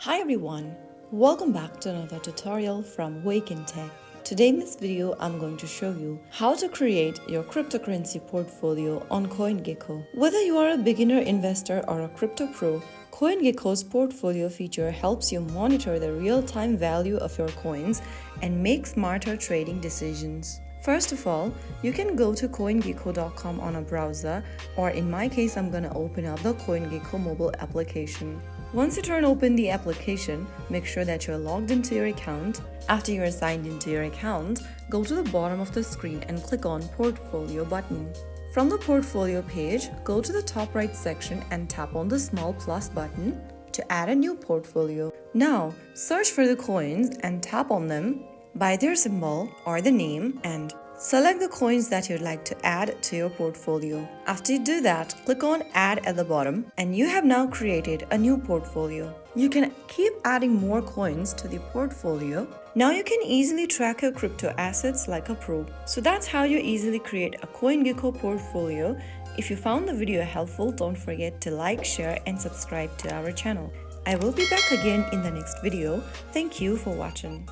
Hi everyone, welcome back to another tutorial from Wake&Tech. Today in this video, I'm going to show you how to create your cryptocurrency portfolio on CoinGecko. Whether you are a beginner investor or a crypto pro, CoinGecko's portfolio feature helps you monitor the real-time value of your coins and make smarter trading decisions. First of all, you can go to CoinGecko.com on a browser, or in my case, I'm going to open up the CoinGecko mobile application. Once you turn open the application, make sure that you're logged into your account. After you are signed into your account, go to the bottom of the screen and click on Portfolio button. From the Portfolio page, go to the top right section and tap on the small plus button to add a new portfolio. Now, search for the coins and tap on them by their symbol or the name and select the coins that you'd like to add to your portfolio. After you do that, click on Add at the bottom and you have now created a new portfolio. You can keep adding more coins to the portfolio. Now you can easily track your crypto assets like a pro. So that's how you easily create a CoinGecko portfolio. If you found the video helpful, don't forget to like, share and subscribe to our channel. I will be back again in the next video. Thank you for watching.